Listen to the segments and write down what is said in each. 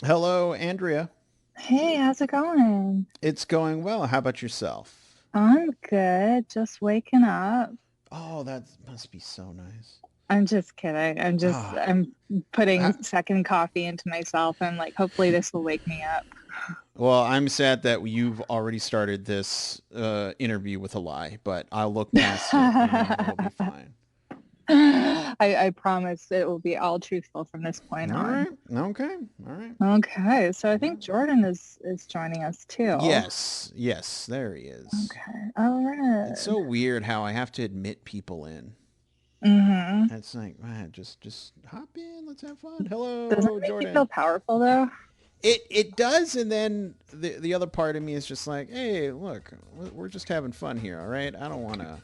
Hello, Andrea. Hey, how's it going? It's going well. How about yourself? I'm good. Just waking up. Oh, that must be so nice. I'm just kidding. Ah, I'm putting ah, second coffee into myself and like hopefully this will wake me up. well, I'm sad that you've already started this interview with a lie, but I'll look past it and it'll be fine. I promise it will be all truthful from this point All on. right. Okay. All right. Okay, so I All think right. Jordan is joining us too. Yes. Yes. There he is. Okay, all It's right. so weird how I have to admit people in. Mm-hmm. It's like, man, just hop in. Let's have fun. Doesn't Hello, it make you Jordan. feel powerful though? It does, and then the other part of me is just like, hey, look, we're just having fun here, all right? I don't want to,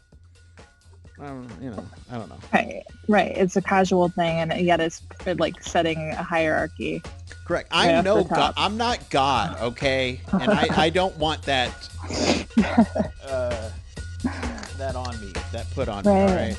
I don't know. Right, right. It's a casual thing, and yet it's like setting a hierarchy Correct. right I'm off the no God. top. I'm not God, okay? And I don't want uh, that on me, that put on me. All Right. right.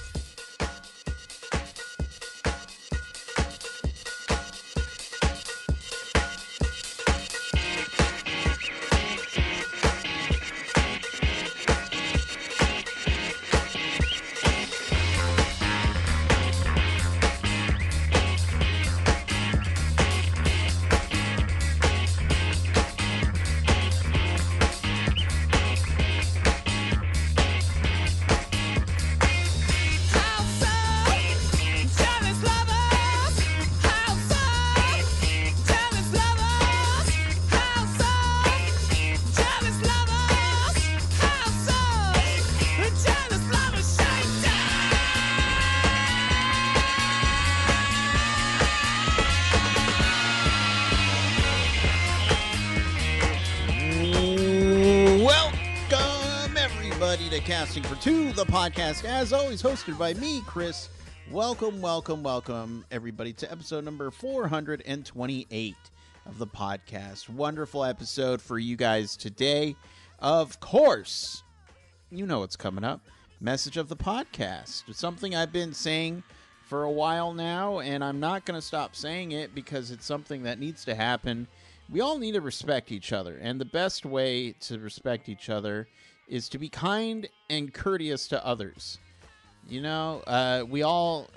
Welcome, everybody, to Casting for Two, the podcast, as always, hosted by me, Chris. Welcome, welcome, welcome, everybody, to episode number 428 of the podcast. Wonderful episode for you guys today. Of course, you know what's coming up. Message of the podcast. It's something I've been saying for a while now, and I'm not going to stop saying it because it's something that needs to happen. We all need to respect each other, and the best way to respect each other is to be kind and courteous to others. You know, we all,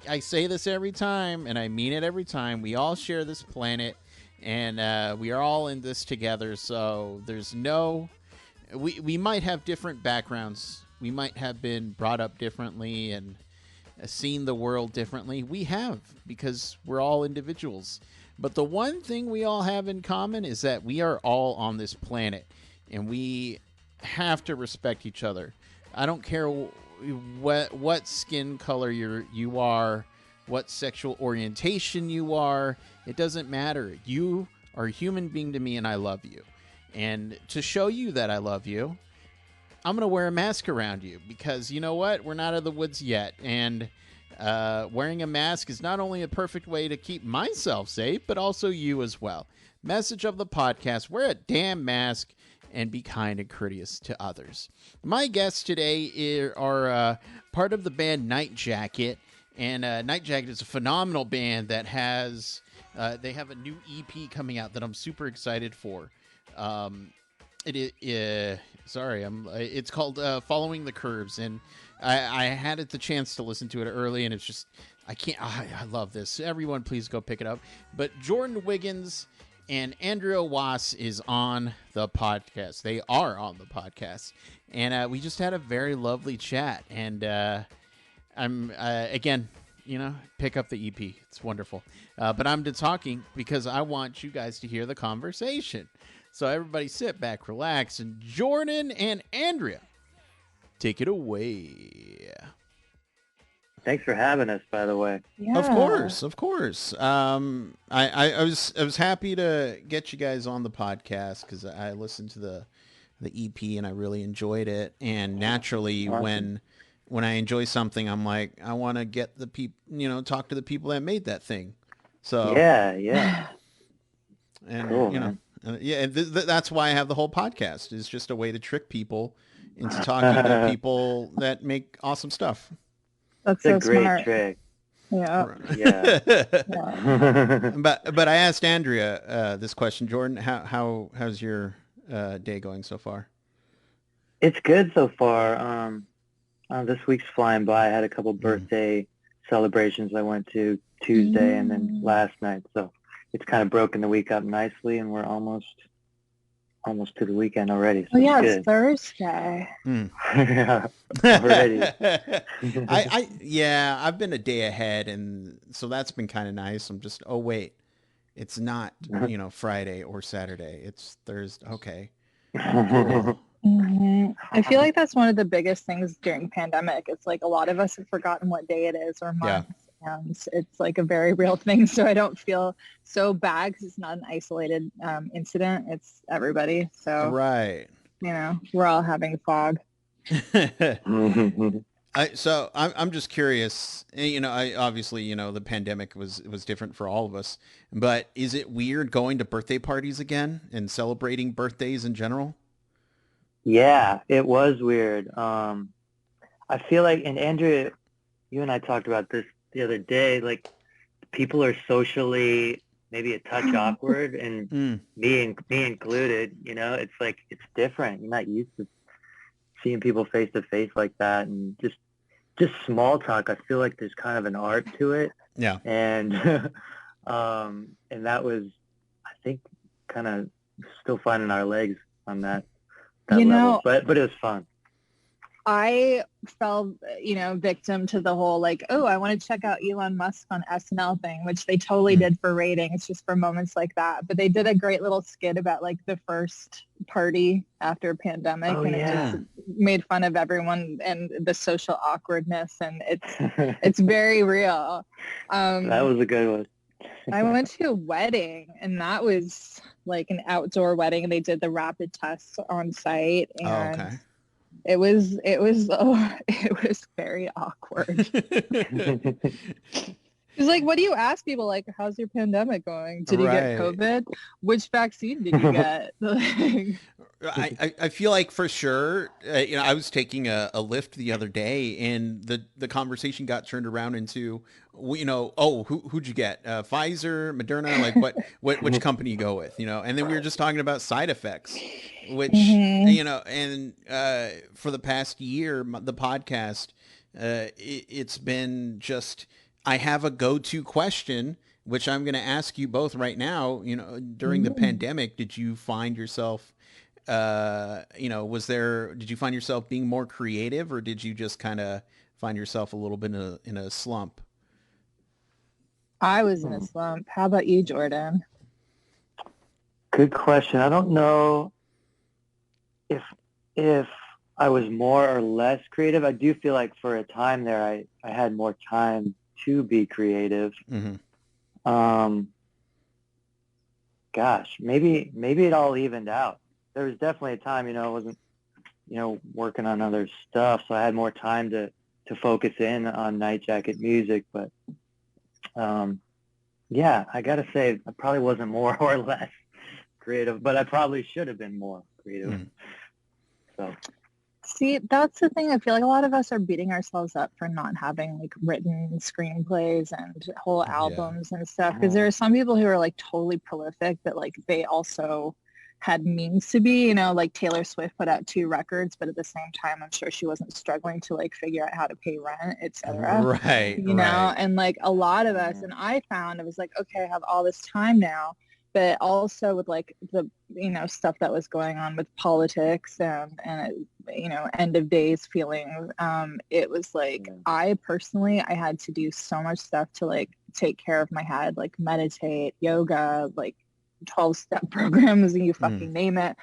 I say this every time, and I mean it every time. We all share this planet, and we are all in this together, so there's no. We might have different backgrounds. We might have been brought up differently and seen the world differently. We have, because we're all individuals. But the one thing we all have in common is that we are all on this planet, and we have to respect each other. I don't care what skin color you are, what sexual orientation you are. It doesn't matter. You are a human being to me, and I love you. And to show you that I love you, I'm going to wear a mask around you because you know what? We're not out of the woods yet. And wearing a mask is not only a perfect way to keep myself safe, but also you as well. Message of the podcast: wear a damn mask and be kind and courteous to others. My guests today are part of the band Nightjacket. And Nightjacket is a phenomenal band that has, they have a new EP coming out that I'm super excited for. Um, sorry, it's called Following the Curves, and I had the chance to listen to it early, and it's just I can't. I love this. Everyone, please go pick it up. But Jordan Wiggins and Andrea Wasse is on the podcast. They are on the podcast, and we just had a very lovely chat. And I'm again, pick up the EP. It's wonderful. But I'm talking because I want you guys to hear the conversation. So everybody sit back, relax, and Jordan and Andrea, take it away. Thanks for having us, by the way. Of Yeah. course, of course. I was happy to get you guys on the podcast because I listened to the EP and I really enjoyed it. And naturally, Awesome. when I enjoy something, I'm like, I want to get the people, talk to the people that made that thing. So Yeah, yeah. and Cool, man. yeah, and that's why I have the whole podcast. Is just a way to trick people into talking to people that make awesome stuff. That's It's a so great smart. trick. Yeah. Yeah. Yeah. But I asked Andrea this question, Jordan. How's your day going so far? It's good so far. This week's flying by. I had a couple Mm. birthday celebrations I went to Tuesday and then last night. So it's kind of broken the week up nicely, and we're almost to the weekend already. Oh So yeah, it's it's Thursday. Mm. good. Already. Yeah, I've been a day ahead, and so that's been kind of nice. I'm just, oh wait, it's not, Friday or Saturday. It's Thursday. Okay, cool. I feel like that's one of the biggest things during pandemic. It's like a lot of us have forgotten what day it is or Yeah. month, and it's like a very real thing. So I don't feel so bad because it's not an isolated incident. It's everybody. So Right. we're all having fog. I'm just curious. I obviously the pandemic was different for all of us, but is it weird going to birthday parties again and celebrating birthdays in general? Yeah, it was weird. I feel like, and Andrea, you and I talked about this the other day, like people are socially maybe a touch awkward, and Mm. me included, it's like, it's different. You're not used to seeing people face to face like that, and just small talk. I feel like there's kind of an art to it. Yeah. And and that was, I think, kind of still finding our legs on that level. But it was fun. I fell, victim to the whole like, oh, I want to check out Elon Musk on SNL thing, which they totally did for ratings, just for moments like that. But they did a great little skit about like the first party after a pandemic, and it just made fun of everyone and the social awkwardness, and it's very real. That was a good one. I went to a wedding, and that was like an outdoor wedding. They did the rapid tests on site, and okay. it was very awkward. It's like, what do you ask people? Like, how's your pandemic going? Did you get COVID? Which vaccine did you get? I feel like for sure, I was taking a Lyft the other day, and the conversation got turned around into, who'd you get? Pfizer, Moderna, like which company you go with, and then we were just talking about side effects, which, and for the past year, the podcast, it's been just, I have a go-to question, which I'm going to ask you both right now. During the pandemic, did you find yourself, did you find yourself being more creative, or did you just kind of find yourself a little bit in a slump? I was in a slump. How about you, Jordan? Good question. I don't know if I was more or less creative. I do feel like for a time there, I had more time to be creative. Gosh, maybe it all evened out. There was definitely a time, I wasn't, working on other stuff, so I had more time to focus in on Nightjacket music. But yeah, I gotta say, I probably wasn't more or less creative, but I probably should have been more creative. So. See, that's the thing. I feel like a lot of us are beating ourselves up for not having like written screenplays and whole albums and stuff. Because there are some people who are like totally prolific, but like they also had means to be, like Taylor Swift put out 2 records, but at the same time, I'm sure she wasn't struggling to like figure out how to pay rent, etc. Right. And like a lot of us, and I found I was like, okay, I have all this time now. But also with like the, stuff that was going on with politics and end of days feelings, it was like, I had to do so much stuff to like take care of my head, like meditate, yoga, like 12-step programs, and you fucking name it.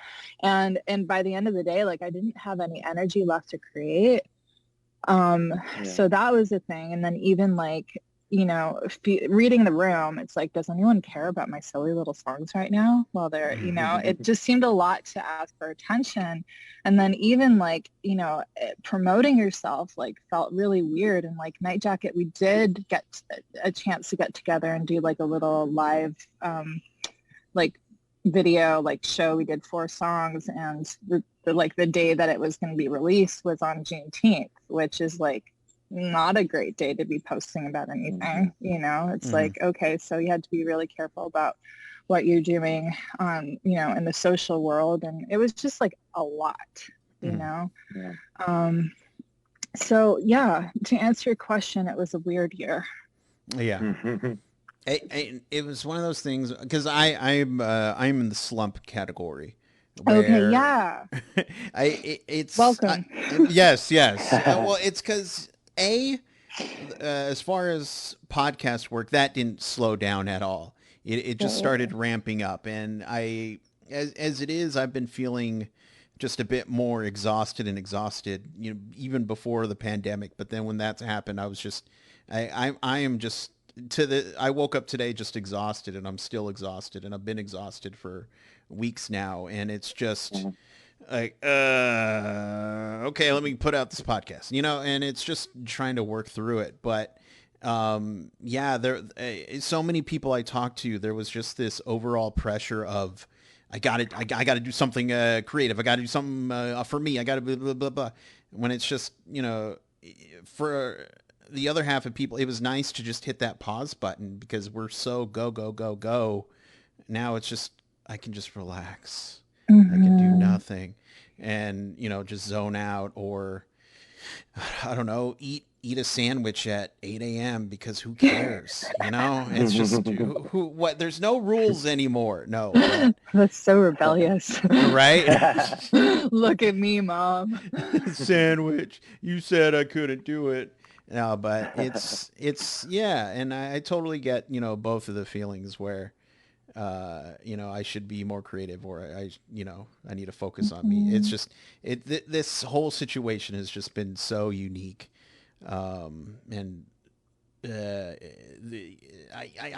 And by the end of the day, like I didn't have any energy left to create. So that was the thing. And then even like, reading the room, it's like, does anyone care about my silly little songs right now? Well, they're, it just seemed a lot to ask for attention. And then even like, promoting yourself like felt really weird. And like Nightjacket, we did get a chance to get together and do like a little live, like video, like show. We did 4 songs, and the day that it was going to be released was on Juneteenth, which is like not a great day to be posting about anything. You know, it's like, okay, so you had to be really careful about what you're doing you know, in the social world. And it was just like a lot, you know? So yeah, to answer your question, it was a weird year. Yeah. It was one of those things because I'm in the slump category. Okay, Where yeah. it's Welcome. yes. Well, it's because as far as podcast work, that didn't slow down at all. It just started ramping up, and as it is, I've been feeling just a bit more exhausted, you know, even before the pandemic. But then when that's happened, I was just, I am just I woke up today just exhausted, and I'm still exhausted, and I've been exhausted for weeks now, and it's just like, okay, let me put out this podcast, you know, and it's just trying to work through it. But yeah, so many people I talked to, there was just this overall pressure of, I got to do something creative. I got to do something for me. I got to blah, blah, blah, blah. When it's just, you know, for the other half of people, it was nice to just hit that pause button because we're so go, go, go, go. Now it's just, I can just relax. I can do nothing and, you know, just zone out, or I don't know, eat a sandwich at 8 a.m. because who cares? You know, it's just what, there's no rules anymore. No. But, That's so rebellious. right? Look at me, Mom. Sandwich. You said I couldn't do it. No, but it's yeah, and I totally get, you know, both of the feelings where you know, I should be more creative, or you know, I need to focus on me. It's just this whole situation has just been so unique, and I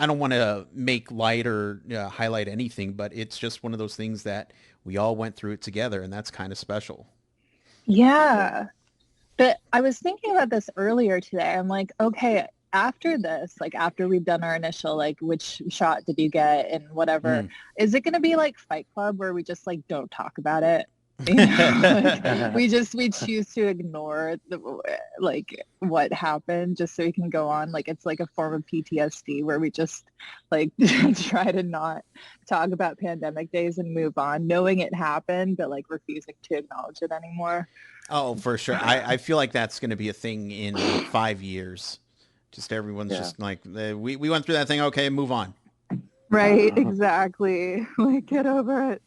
don't want to make light or highlight anything, but it's just one of those things that we all went through it together, and that's kind of special. Yeah. But I was thinking about this earlier today. I'm like, okay, after this, like after we've done our initial, like which shot did you get and whatever, is it going to be like Fight Club where we just like don't talk about it? You know, like, we choose to ignore like what happened just so we can go on. Like it's like a form of PTSD where we just like try to not talk about pandemic days and move on, knowing it happened, but like refusing to acknowledge it anymore. Oh, for sure. I feel like that's going to be a thing in 5 years. Just everyone's just like, we went through that thing. Okay, move on. Right, exactly. Like get over it.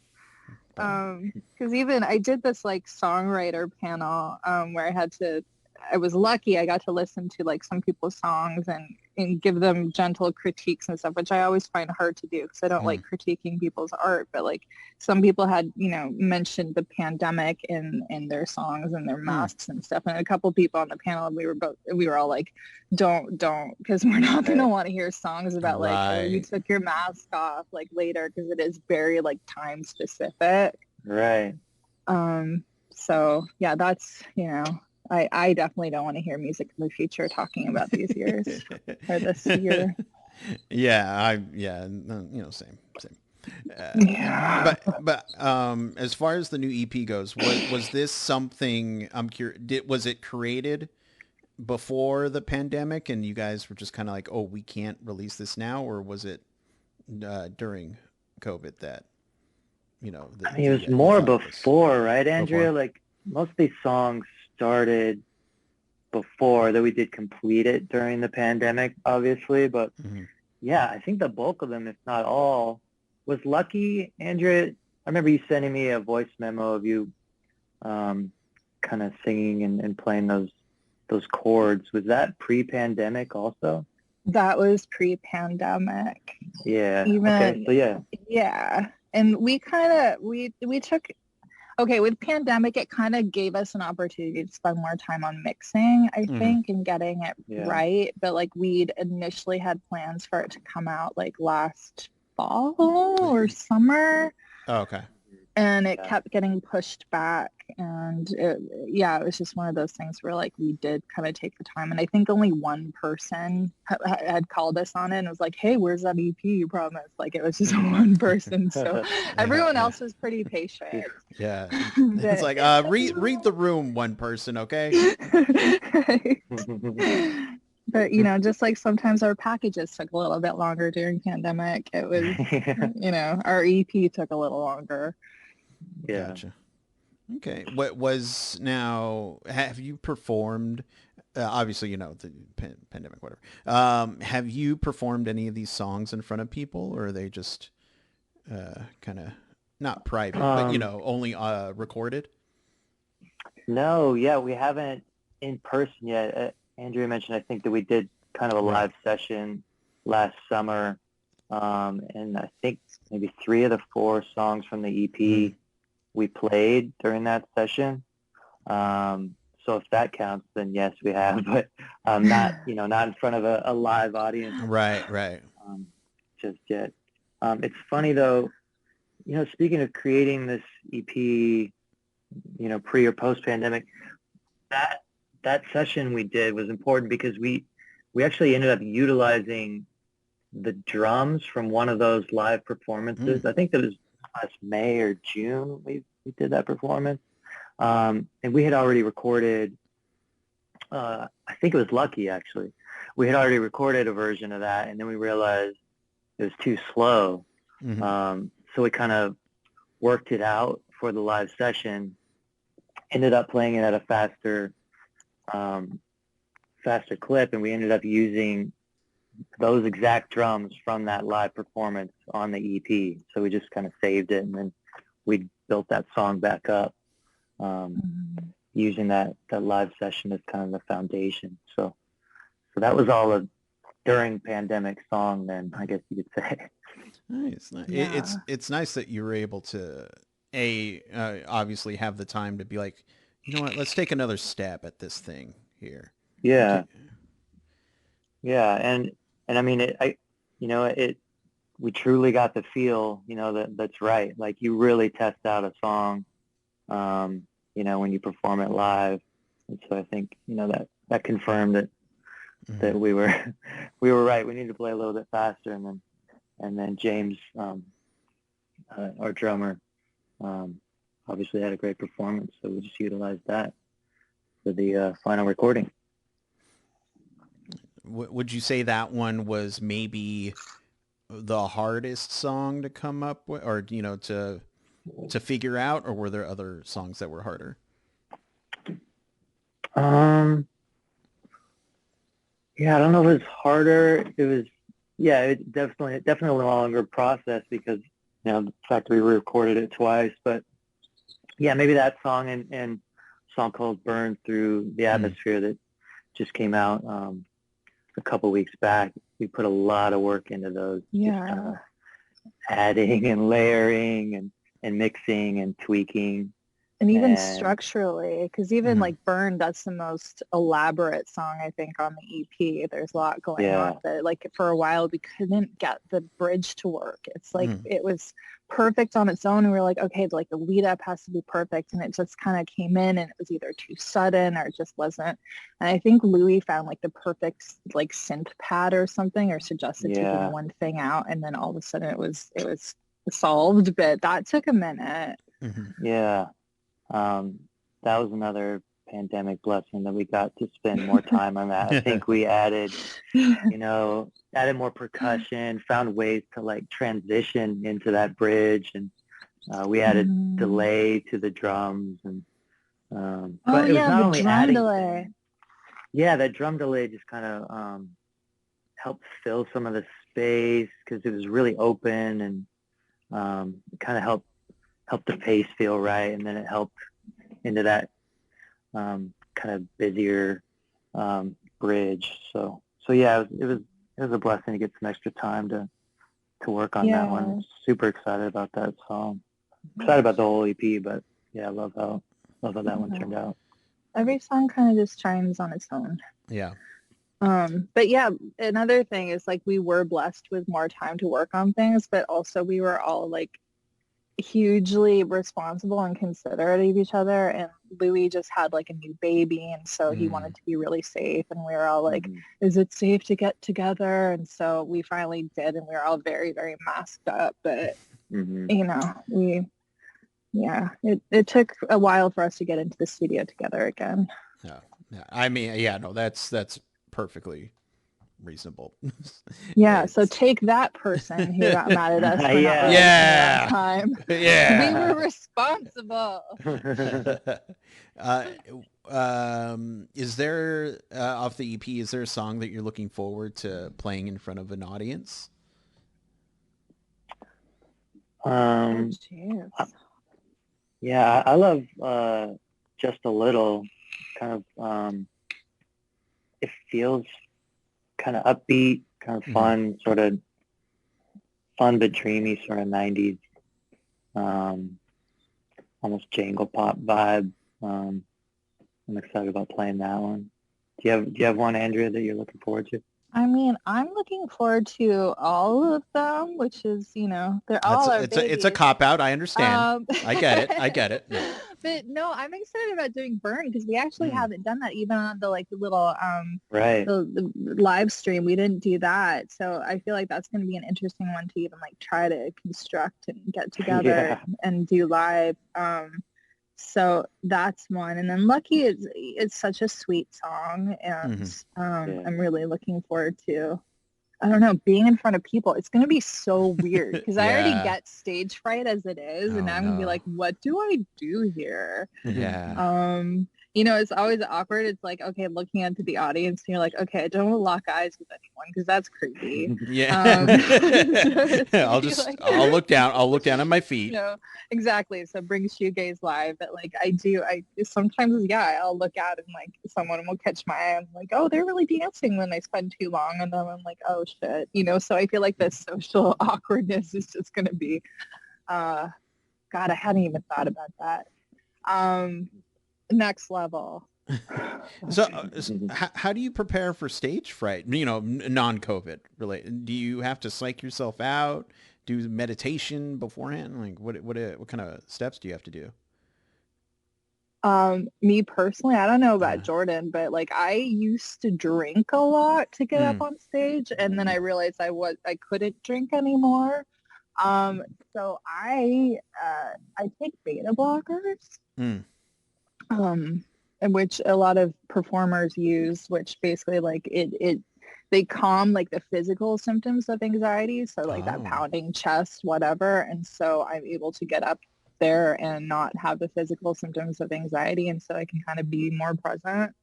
Because even I did this like songwriter panel where I was lucky I got to listen to like some people's songs and give them gentle critiques and stuff, which I always find hard to do because I don't like critiquing people's art. But like some people had, you know, mentioned the pandemic in their songs and their masks and stuff. And a couple people on the panel, we were all like, don't, because we're not going to want to hear songs about like, oh, you took your mask off like later, because it is very like time specific. Right. So yeah, that's, you know, I definitely don't want to hear music in the future talking about these years or this year. Yeah, you know, same. Yeah. But as far as the new EP goes, was this something, I'm curious, was it created before the pandemic and you guys were just kind of like, oh, we can't release this now, or was it during COVID that, you know, I mean, it was more before, right, Andrea? Before? Like most of these songs started before that. We did complete it during the pandemic, obviously, but yeah, I think the bulk of them, if not all, was Lucky. Andrea, I remember you sending me a voice memo of you kind of singing and playing those chords. Was that pre-pandemic also? That was pre-pandemic. Yeah. Okay. So yeah. Yeah. And we kind of, we took, okay, with pandemic, it kind of gave us an opportunity to spend more time on mixing, I think, and getting it right. But like we'd initially had plans for it to come out like last fall or summer. Oh, okay. and it kept getting pushed back, and it was just one of those things where like we did kind of take the time, and I think only one person had called us on it and was like, hey, where's that EP you promised? Like it was just one person, so everyone else was pretty patient. It's like read the room, one person, okay. Right. But just like sometimes our packages took a little bit longer during pandemic, it was our EP took a little longer. Yeah. Gotcha. Okay. What was now? Have you performed? Obviously, the pandemic, whatever. Have you performed any of these songs in front of people, or are they just kind of not private, but only recorded? No, yeah, we haven't in person yet. Andrea mentioned, I think, that we did kind of a live session last summer, and I think maybe 3 of the 4 songs from the EP we played during that session. So if that counts, then yes, we have, but not in front of a live audience. Right. Just yet. It's funny though, speaking of creating this EP, pre or post pandemic, that session we did was important because we actually ended up utilizing the drums from one of those live performances. I think that was last May or June we did that performance. And we had already recorded, I think it was Lucky actually. We had already recorded a version of that, and then we realized it was too slow. So we kind of worked it out for the live session, ended up playing it at a faster clip, and we ended up using those exact drums from that live performance on the EP. So we just kind of saved it, and then we built that song back up using that live session as kind of the foundation. So that was all a during pandemic song then, I guess you could say. Nice. Yeah. It's nice that you were able to obviously have the time to be like, you know what, let's take another stab at this thing here. Yeah. Yeah, and I mean we truly got the feel, that's right. Like you really test out a song, when you perform it live. And so I think, that confirmed that we were right. We needed to play a little bit faster, and then James, our drummer, obviously had a great performance, so we just utilized that for the final recording. Would you say that one was maybe the hardest song to come up with, or to figure out, or were there other songs that were harder? Yeah, I don't know if it was harder. It was, it definitely a longer process because the fact that we recorded it twice. But yeah, maybe that song and a song called "Burn Through the Atmosphere" that just came out a couple weeks back. We put a lot of work into those, just kind of adding and layering and mixing and tweaking. And even structurally, because even like Burn, that's the most elaborate song, I think, on the EP. There's a lot going on. But like for a while, we couldn't get the bridge to work. It's like it was perfect on its own. And we were like, okay, like the lead up has to be perfect. And it just kind of came in and it was either too sudden or it just wasn't. And I think Louis found like the perfect like synth pad or something, or suggested taking one thing out. And then all of a sudden it was solved. But that took a minute. Yeah. That was another pandemic blessing that we got to spend more time on that. I think we added more percussion, found ways to like transition into that bridge, and we added delay to the drums, and but it was not only adding delay. That drum delay just kind of helped fill some of the space because it was really open, and it kind of helped the pace feel right, and then it helped into that kind of busier bridge. So yeah, it was a blessing to get some extra time to work on that one. Super excited about that song. Excited about the whole EP, but yeah, I love how that one turned out. Every song kind of just shines on its own. Yeah. But yeah, another thing is like we were blessed with more time to work on things, but also we were all like hugely responsible and considerate of each other, and Louis just had like a new baby, and so he wanted to be really safe, and we were all like, is it safe to get together? And so we finally did, and we were all very, very masked up, but you know, it took a while for us to get into the studio together again. Yeah. I mean, yeah, no, that's perfectly reasonable. Yeah, so take that person who got mad at us for not releasing last time. Yeah. We were responsible. Is there off the EP, is there a song that you're looking forward to playing in front of an audience? Yeah, I love Just a Little. Kind of it feels kind of upbeat, kind of fun, sort of fun but dreamy, sort of 90s, almost jangle pop vibe. I'm excited about playing that one. Do you have one, Andrea, that you're looking forward to? I mean, I'm looking forward to all of them, which is, you know, they're all our babies. It's a cop out. I understand. I get it. No. But no, I'm excited about doing Burn because we actually haven't done that even on the like the little the live stream. We didn't do that, so I feel like that's going to be an interesting one to even like try to construct and get together and do live. So that's one. And then Lucky is such a sweet song, and I'm really looking forward to, I don't know, being in front of people. It's going to be so weird because I already get stage fright as it is, and now I'm going to be like, what do I do here? Yeah. You know, it's always awkward. It's like, okay, looking into the audience, and you're like, okay, I don't want to lock eyes with anyone because that's creepy. I'll look down. I'll look down at my feet. You know, exactly. So bring shoegaze live. But like, I sometimes, I'll look out and like someone will catch my eye. I'm like, oh, they're really dancing when they spend too long, and then I'm like, oh shit. You know, so I feel like the social awkwardness is just going to be, God, I hadn't even thought about that. Next level. So how do you prepare for stage fright? You know, non-COVID related. Do you have to psych yourself out? Do meditation beforehand? Like what kind of steps do you have to do? Me personally, I don't know about Jordan, but like I used to drink a lot to get up on stage, and then I realized I couldn't drink anymore. So I take beta blockers. In which a lot of performers use, which basically like they calm like the physical symptoms of anxiety. So like that pounding chest, whatever. And so I'm able to get up there and not have the physical symptoms of anxiety. And so I can kind of be more present.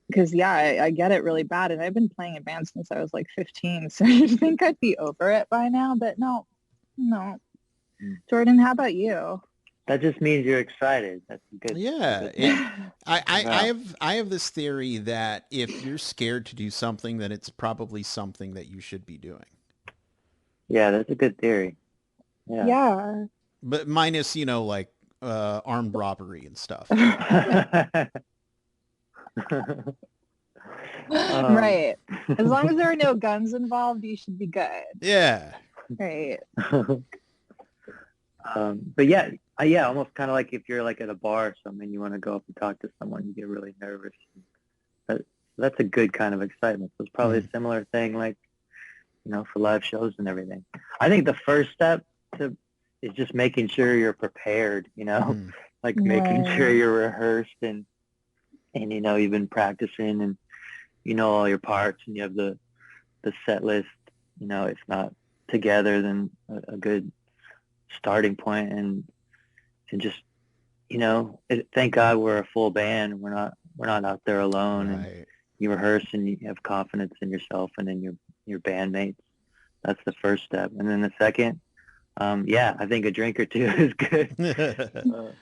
Because I get it really bad. And I've been playing in bands since I was like 15. So you'd think I'd be over it by now, but no. Jordan, how about you? That just means you're excited. That's good. Yeah. I have this theory that if you're scared to do something, then it's probably something that you should be doing. Yeah, that's a good theory. Yeah. But minus, you know, like armed robbery and stuff. Right. As long as there are no guns involved, you should be good. Yeah. Right. But almost kind of like if you're like at a bar or something, you want to go up and talk to someone, you get really nervous. That's a good kind of excitement. So it's probably a similar thing, like, you know, for live shows and everything. I think the first step is just making sure you're prepared, you know, like making sure you're rehearsed and, you know, you've been practicing and you know all your parts and you have the set list, you know, if not together, then a good starting point and just, you know, thank God we're a full band. We're not out there alone. Right. And you rehearse and you have confidence in yourself and in your bandmates. That's the first step. And then the second, I think a drink or two is good. To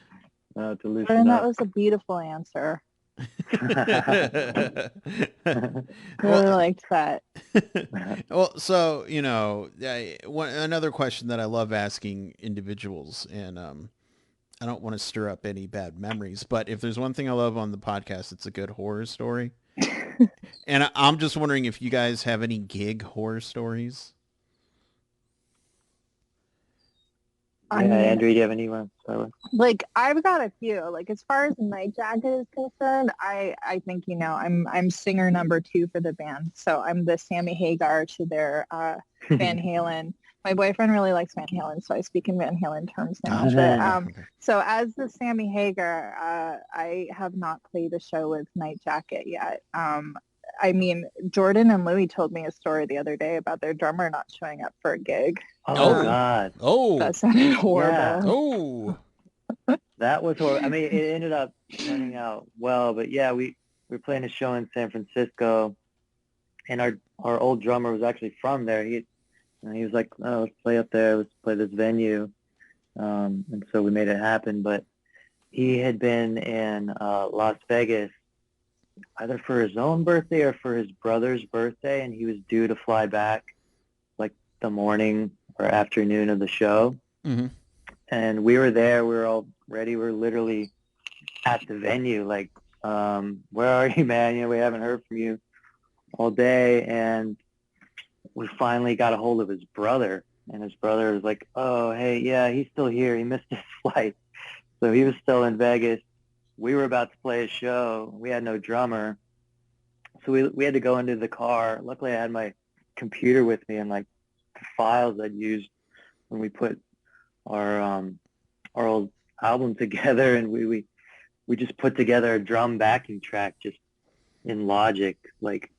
loosen that was a beautiful answer. Really liked that. Well, so, you know, another question that I love asking individuals, and I don't want to stir up any bad memories, but if there's one thing I love on the podcast, it's a good horror story. And I'm just wondering if you guys have any gig horror stories. I Yeah, mean, Andrea, do you have anyone to start with? like I've got a few. Like as far as Nightjacket is concerned, I think I'm singer number 2 for the band. So I'm the Sammy Hagar to their Van Halen. My boyfriend really likes Van Halen, so I speak in Van Halen terms now. Oh, But okay. so as the Sammy Hagar, I have not played a show with Nightjacket yet. I mean, Jordan and Louie told me a story the other day about their drummer not showing up for a gig. Oh Oh. God. Oh. That sounded horrible. Yeah. Oh. That was horrible. I mean, it ended up turning out well, but yeah, we were playing a show in San Francisco, and our old drummer was actually from there. He was like, "Oh, let's play up there. Let's play this venue," and so we made it happen. But he had been in Las Vegas either for his own birthday or for his brother's birthday, and he was due to fly back like the morning or afternoon of the show. Mm-hmm. And we were there. We were all ready. We were literally at the venue, like, where are you, man? You know, we haven't heard from you all day. And we finally got a hold of his brother. And his brother was like, oh, hey, yeah, he's still here. He missed his flight. So he was still in Vegas. We were about to play a show. We had no drummer. So we had to go into the car. Luckily, I had my computer with me and, like, the files I'd used when we put our old album together, and we just put together a drum backing track just in Logic, like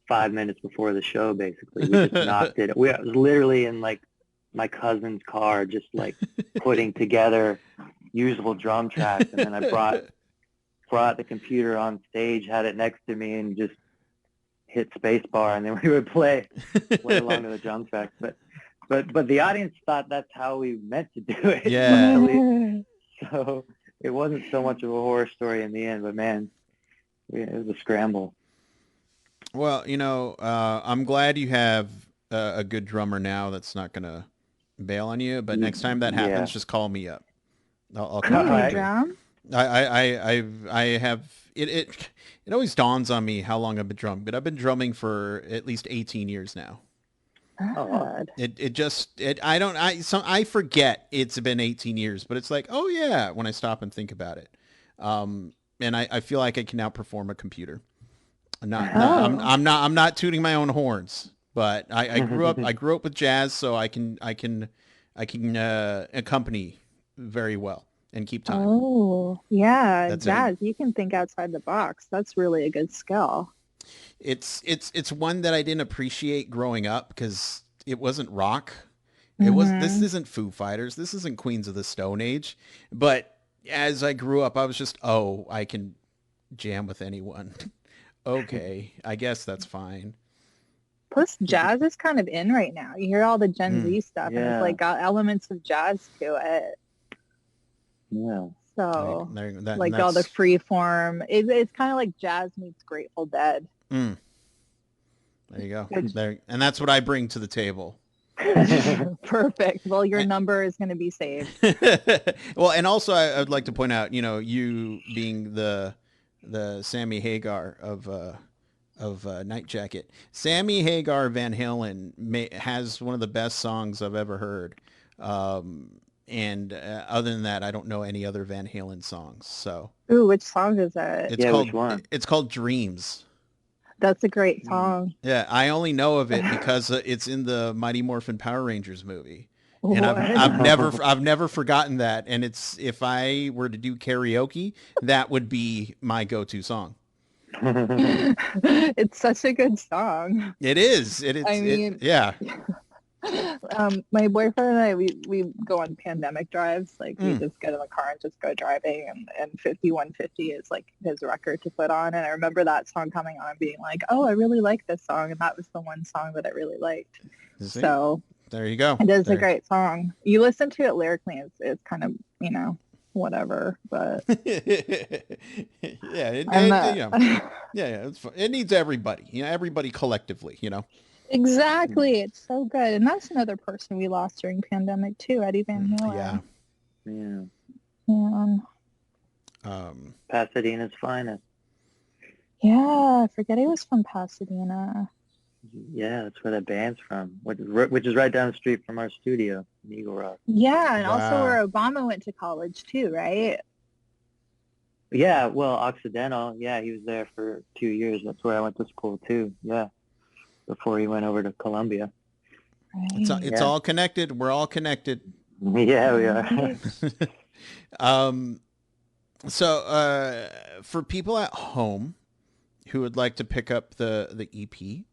5 minutes before the show. Basically, we just knocked it. We was literally in like my cousin's car, just like putting together usable drum tracks, and then I brought the computer on stage, had it next to me, and just hit spacebar, and then we would play along to the drum tracks. But the audience thought that's how we meant to do it. Yeah. So it wasn't so much of a horror story in the end, but man, it was a scramble. Well, I'm glad you have a good drummer now that's not going to bail on you. But next time that happens, Yeah. just call me up. I'll Can come you Alright. drum? I have it always dawns on me how long I've been drumming, but I've been drumming for at least 18 years now. God. I forget it's been 18 years, but it's like, oh yeah, when I stop and think about it. And I feel like I can outperform a computer. I'm not tooting my own horns, but I grew up with jazz, so I can accompany very well and keep time. Oh, yeah, That's jazz. You can think outside the box. That's really a good skill. It's one that I didn't appreciate growing up because it wasn't rock. This isn't Foo Fighters. This isn't Queens of the Stone Age. But as I grew up, I was just, oh, I can jam with anyone. Okay, I guess that's fine. Plus, jazz is kind of in right now. You hear all the Gen Z stuff, and it's like got elements of jazz to it. Yeah. So, like all the free form. It's kind of like jazz meets Grateful Dead. There you go. And that's what I bring to the table. Perfect. Well, your number is going to be saved. Well, and also I would like to point out, you being the Sammy Hagar of Nightjacket. Sammy Hagar Van Halen has one of the best songs I've ever heard. And other than that, I don't know any other Van Halen songs. So, ooh, which song is that? Which one? It's called Dreams. That's a great song. Yeah, I only know of it because it's in the Mighty Morphin Power Rangers movie. What? And I've never forgotten that. And if I were to do karaoke, that would be my go-to song. It's such a good song. It is. Yeah. My boyfriend and I, we go on pandemic drives. Like we just get in the car and just go driving, and 5150 is like his record to put on. And I remember that song coming on and being like, oh, I really like this song. And that was the one song that I really liked. So there you go. It is a great song. You listen to it lyrically, it's kind of, whatever, but yeah, it's fun. It needs everybody, everybody collectively, Exactly. It's so good. And that's another person we lost during pandemic too, Eddie Van Halen. Yeah. Pasadena's finest. Yeah, I forget he was from Pasadena. Yeah, that's where that band's from, which is right down the street from our studio in Eagle Rock. Yeah, and also Wow. where Obama went to college too, right? Yeah, well, Occidental. Yeah, he was there for 2 years. That's where I went to school too. Yeah, before he went over to Columbia. It's Right. all connected. We're all connected. Yeah, we are. Right. So for people at home who would like to pick up the EP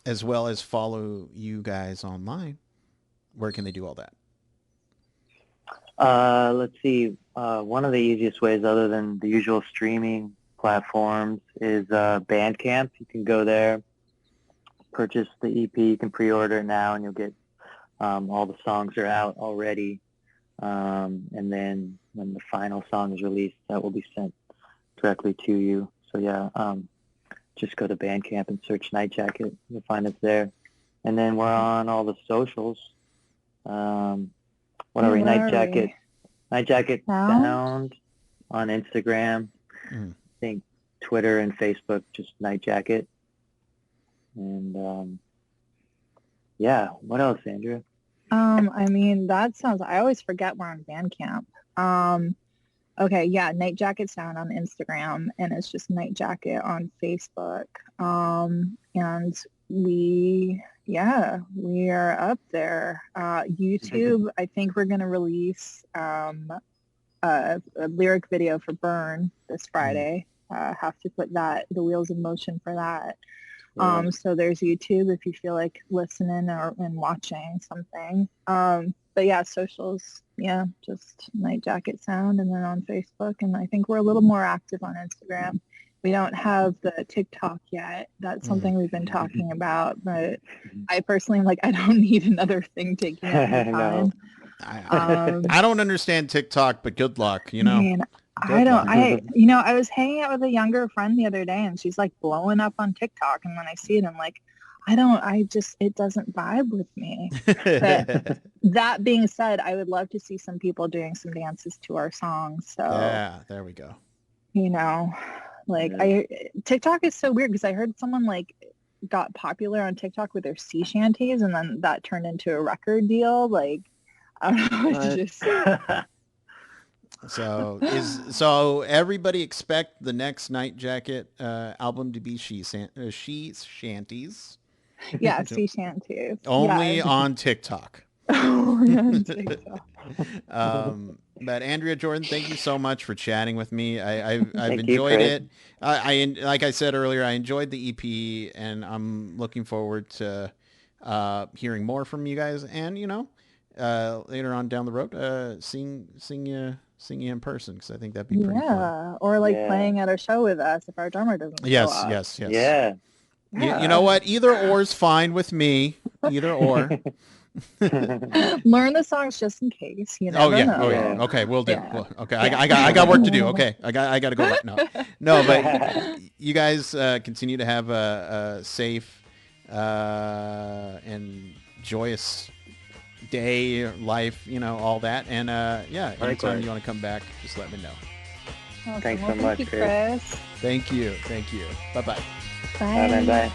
as well as follow you guys online, where can they do all that? Let's see. One of the easiest ways, other than the usual streaming platforms, is Bandcamp. You can go there, purchase the EP. You can pre-order it now, and you'll get all the songs are out already. And then when the final song is released, that will be sent directly to you. So yeah, just go to Bandcamp and search Nightjacket. You'll find us there. And then we're on all the socials. What are we? Nightjacket. Nightjacket Sound on Instagram. I think Twitter and Facebook, just Nightjacket. And yeah, what else, Andrea? I mean, that sounds, I always forget we're on Bandcamp. Okay, yeah, Nightjacket Sound on Instagram, and it's just Nightjacket on Facebook. And we are up there. YouTube, I think we're going to release a lyric video for Burn this Friday. Have to put the wheels in motion for that. So there's YouTube if you feel like listening and watching something. But yeah, socials, yeah, just Nightjacket Sound, and then on Facebook. And I think we're a little more active on Instagram. We don't have the TikTok yet. That's something we've been talking about. But I personally am like, I don't need another thing taking up my time. I don't understand TikTok, but good luck, you know. Man, I was hanging out with a younger friend the other day, and she's like blowing up on TikTok, and when I see it, I'm like, it doesn't vibe with me. But that being said, I would love to see some people doing some dances to our songs. So yeah, there we go. You know, like TikTok is so weird because I heard someone like got popular on TikTok with their sea shanties, and then that turned into a record deal. Like, I don't know, it's just. So everybody expect the next Nightjacket album to be she shanties. Yeah, sea shanties. Only on TikTok. Only on TikTok. But Andrea, Jordan, thank you so much for chatting with me. I've enjoyed it. I like I said earlier, I enjoyed the EP, and I'm looking forward to hearing more from you guys. And later on down the road, seeing you in person, because I think that'd be pretty fun. Or like playing at a show with us if our drummer doesn't show up. Yes. Yeah. You know what? Either or is fine with me. Either or. Learn the songs just in case. You know. Oh yeah. Okay, we'll do. Yeah. Okay, I got work to do. Okay, I got to go. Right. No, but you guys continue to have a safe and joyous day, life, all that. And anytime you want to come back, just let me know. Awesome. Thanks so much, Chris. Thank you. Bye-bye. Bye. Bye.